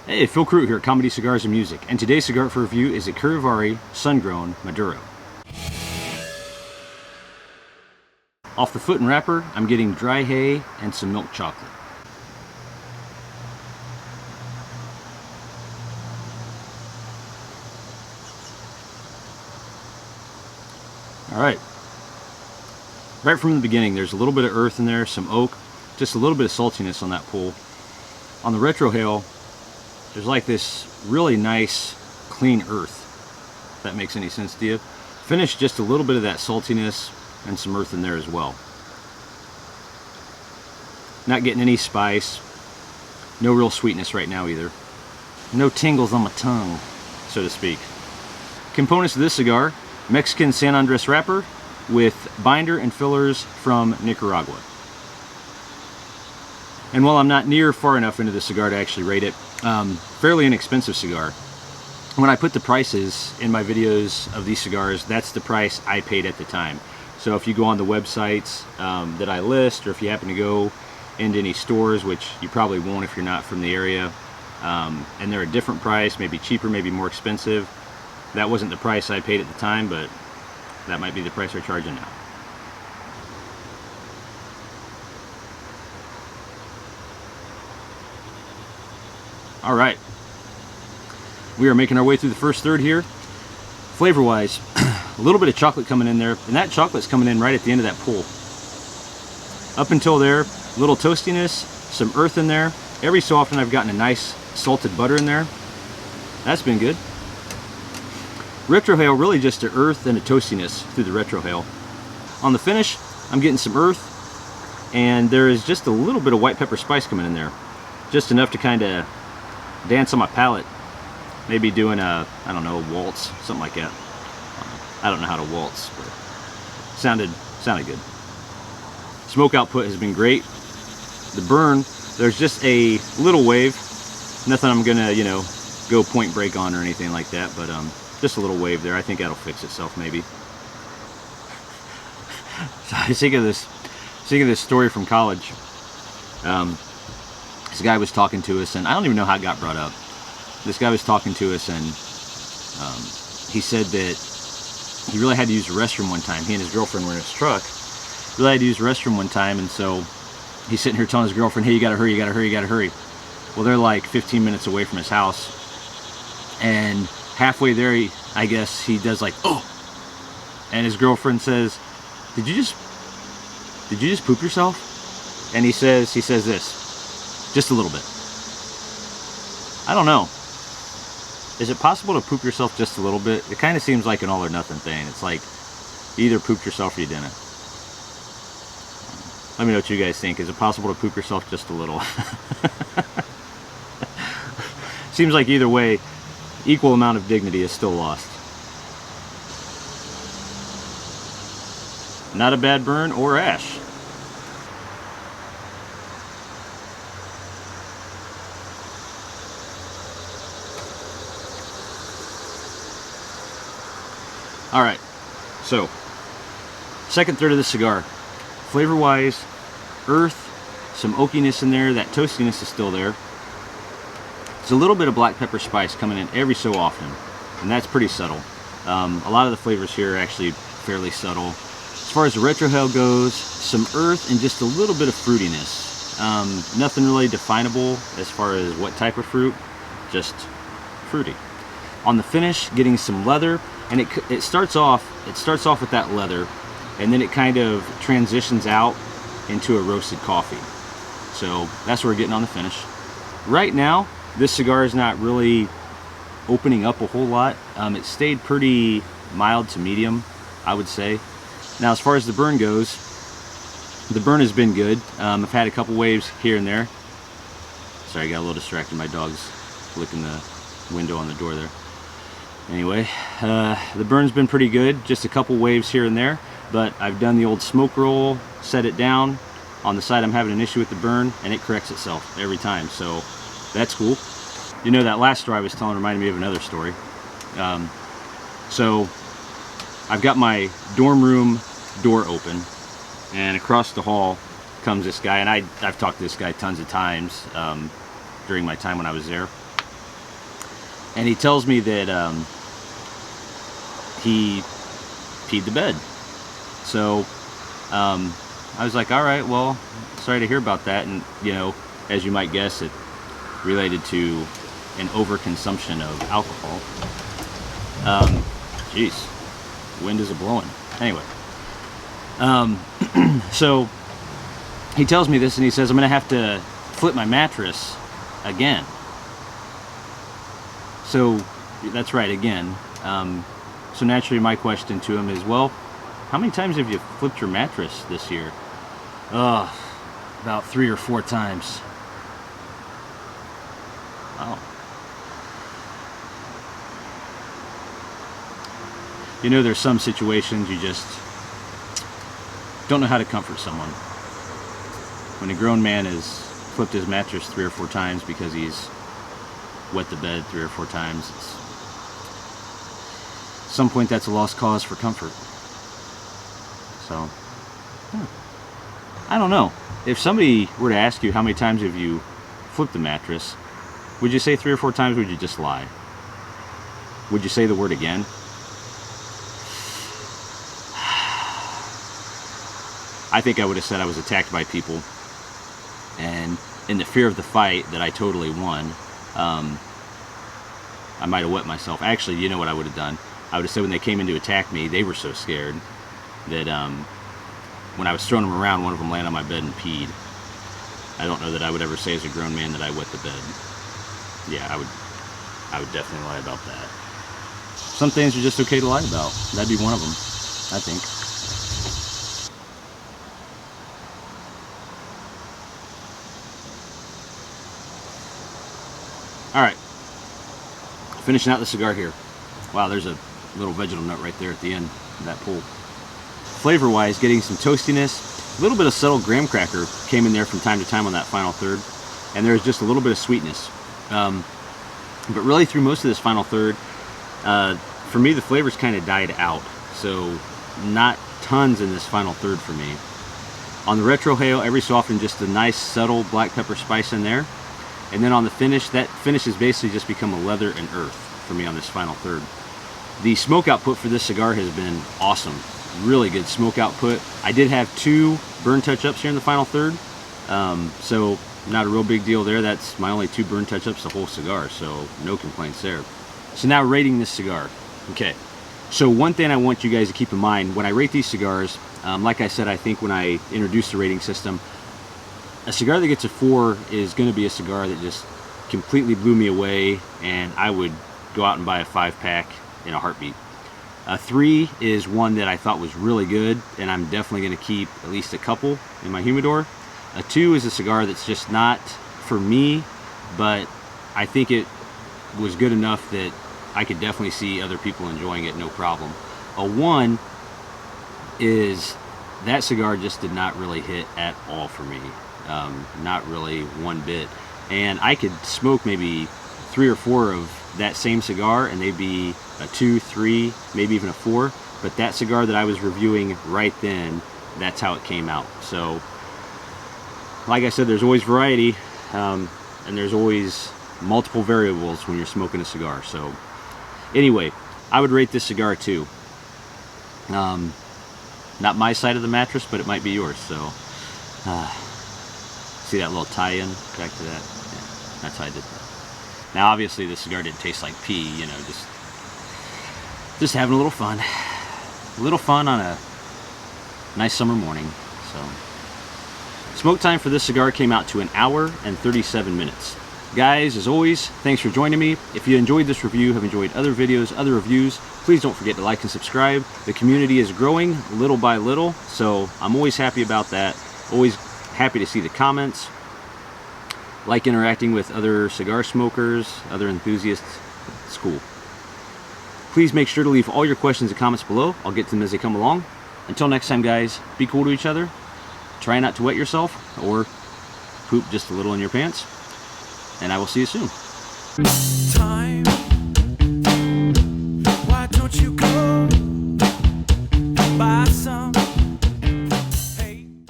Hey, Phil Crew here at Comedy Cigars and Music, and today's cigar for review is a Curivari Sun-Grown Maduro. Off the foot and wrapper, I'm getting dry hay and some milk chocolate. Alright, right from the beginning there's a little bit of earth in there, some oak, just a little bit of saltiness on that pull. On the retrohale, there's like this really nice clean earth, if that makes any sense to you. Finish, just a little bit of that saltiness and some earth in there as well. Not getting any spice, no real sweetness right now either. No tingles on my tongue, so to speak. Components of this cigar: Mexican San Andrés wrapper with binder and fillers from Nicaragua. And while I'm not near far enough into the cigar to actually rate it, fairly inexpensive cigar. When I put the prices in my videos of these cigars, that's the price I paid at the time. So if you go on the websites that I list, or if you happen to go into any stores, which you probably won't if you're not from the area, and they're a different price, maybe cheaper, maybe more expensive, that wasn't the price I paid at the time, but that might be the price they're charging now. All right, we are making our way through the first third here. Flavor wise, a little bit of chocolate coming in there, and that chocolate's coming in right at the end of that pull. Up until there, a little toastiness, some earth in there. Every so often I've gotten a nice salted butter in there. That's been good. Retrohale, really just an earth and a toastiness through the retrohale. On the finish, I'm getting some earth, and there is just a little bit of white pepper spice coming in there. Just enough to kind of dance on my palate. Maybe doing a, I don't know, a waltz, something like that. I don't know how to waltz, but sounded good. Smoke output has been great. The burn, there's just a little wave. Nothing I'm gonna, go point break on or anything like that, but just a little wave there. I think that'll fix itself maybe. So I think of this story from college. This guy was talking to us, and I don't even know how it got brought up. This guy was talking to us, and he said that he really had to use the restroom one time. He and his girlfriend were in his truck. Really had to use the restroom one time, and so he's sitting here telling his girlfriend, hey, you gotta hurry, you gotta hurry, you gotta hurry. Well, they're like 15 minutes away from his house, and halfway there, I guess he does like, oh, and his girlfriend says, did you just poop yourself? And he says this, just a little bit. I don't know. Is it possible to poop yourself just a little bit? It kind of seems like an all or nothing thing. It's like you either pooped yourself or you didn't. Let me know what you guys think. Is it possible to poop yourself just a little? Seems like either way, equal amount of dignity is still lost. Not a bad burn or ash. Alright, so second third of the cigar. Flavor wise, earth, some oakiness in there, that toastiness is still there. There's a little bit of black pepper spice coming in every so often, and that's pretty subtle. A lot of the flavors here are actually fairly subtle. As far as the retrohale goes, some earth and just a little bit of fruitiness. Nothing really definable as far as what type of fruit, just fruity. On the finish, getting some leather, and it starts off with that leather, and then it kind of transitions out into a roasted coffee. So that's what we're getting on the finish. Right now, this cigar is not really opening up a whole lot. It stayed pretty mild to medium, I would say. Now, as far as the burn goes, the burn has been good. I've had a couple waves here and there. Sorry, I got a little distracted. My dog's licking the window on the door there. Anyway, the burn's been pretty good. Just a couple waves here and there, but I've done the old smoke roll, set it down. On the side I'm having an issue with the burn, and it corrects itself every time, so that's cool. You know, that last story I was telling reminded me of another story. So I've got my dorm room door open, and across the hall comes this guy, and I've talked to this guy tons of times during my time when I was there. And he tells me that he peed the bed. So I was like, all right, well, sorry to hear about that. And, you know, as you might guess, it related to an overconsumption of alcohol. Jeez, wind is a-blowing. Anyway, so he tells me this, and he says, I'm going to have to flip my mattress again. So that's right, again. So naturally my question to him is, well, how many times have you flipped your mattress this year? About 3 or 4 times. Wow. You know, there's some situations you just don't know how to comfort someone. When a grown man has flipped his mattress 3 or 4 times because he's wet the bed 3 or 4 times, at some point that's a lost cause for comfort. So, I don't know. If somebody were to ask you how many times have you flipped the mattress, would you say 3 or 4 times, or would you just lie? Would you say the word again? I think I would have said I was attacked by people, and in the fear of the fight that I totally won, I might have wet myself. Actually, you know what I would have done? I would have said when they came in to attack me, they were so scared that when I was throwing them around, one of them landed on my bed and peed. I don't know that I would ever say as a grown man that I wet the bed. Yeah, I would definitely lie about that. Some things are just okay to lie about. That'd be one of them, I think. Alright, finishing out the cigar here. Wow, there's a little vegetal nut right there at the end of that pull. Flavor wise, getting some toastiness, a little bit of subtle graham cracker came in there from time to time on that final third, and there's just a little bit of sweetness. But really through most of this final third, for me the flavors kind of died out, so not tons in this final third for me. On the retrohale, every so often just a nice subtle black pepper spice in there. And then on the finish, that finish has basically just become a leather and earth for me on this final third. The smoke output for this cigar has been awesome. Really good smoke output. I did have 2 burn touch-ups here in the final third. So not a real big deal there. That's my only 2 burn touch-ups the whole cigar, so no complaints there. So now rating this cigar. Okay, so one thing I want you guys to keep in mind when I rate these cigars, like I said, I think when I introduced the rating system, a cigar that gets a 4 is going to be a cigar that just completely blew me away, and I would go out and buy a 5-pack in a heartbeat. A 3 is one that I thought was really good, and I'm definitely going to keep at least a couple in my humidor. A 2 is a cigar that's just not for me, but I think it was good enough that I could definitely see other people enjoying it, no problem. A 1 is that cigar just did not really hit at all for me. Not really one bit. And I could smoke maybe 3 or 4 of that same cigar and they'd be a 2, 3, maybe even a 4. But that cigar that I was reviewing right then, that's how it came out. So, like I said, there's always variety, and there's always multiple variables when you're smoking a cigar. So, anyway, I would rate this cigar a 2. Not my side of the mattress, but it might be yours. So, see that little tie-in back to that? Yeah, that's how I did that. Now, obviously, the cigar didn't taste like pee, you know, just having a little fun. A little fun on a nice summer morning. So, smoke time for this cigar came out to 1 hour and 37 minutes. Guys, as always, thanks for joining me. If you enjoyed this review, have enjoyed other videos, other reviews, please don't forget to like and subscribe. The community is growing little by little, so I'm always happy about that. Always happy to see the comments. Like interacting with other cigar smokers, other enthusiasts. It's cool. Please make sure to leave all your questions and comments below. I'll get to them as they come along. Until next time, guys, be cool to each other. Try not to wet yourself or poop just a little in your pants. And I will see you soon.